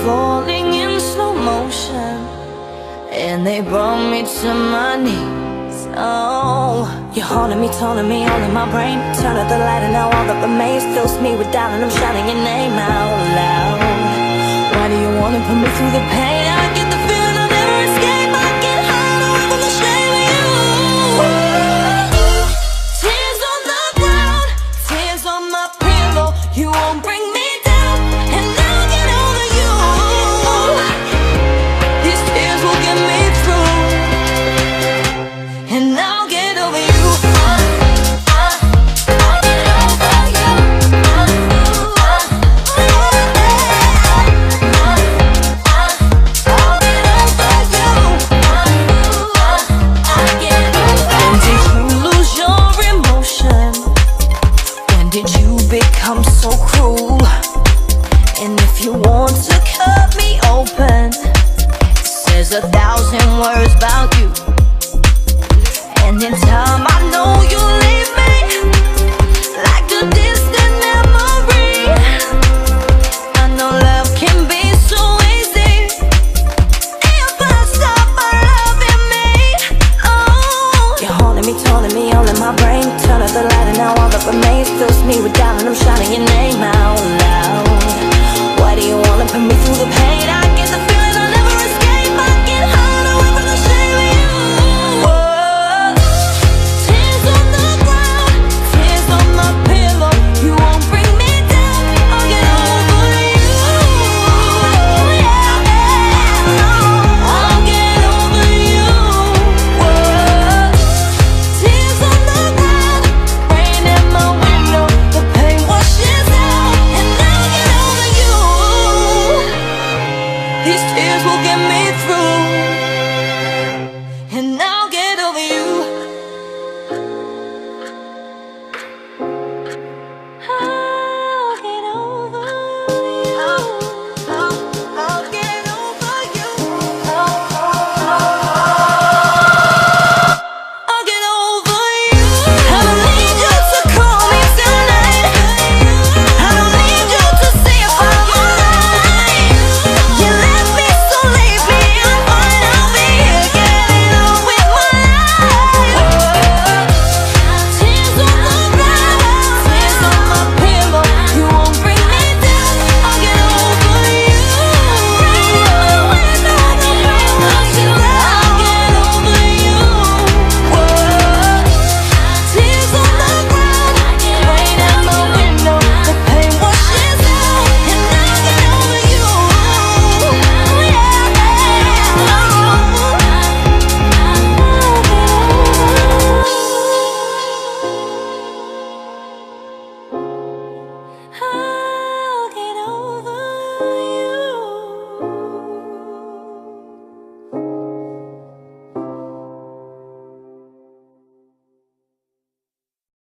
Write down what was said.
falling in slow motion, and they brought me to my knees. Oh, you're haunting me, taunting me, all in my brain. Turn out the light and now all that remains fills me with doubt, and I'm shouting your name out loud. Why do you wanna put me through the pain? I get the feeling I'll never escape. I get high away from the shame of you. Tears on the ground, tears on my pillow. You won't bring me down, and I'll get over you. These tears will get me through, and I'll get over you. I'll get over you. When did you lose your emotion? When did you become so cruel? And if you want to cut me open, it says 1,000 words about you. And in time I know you'll leave me.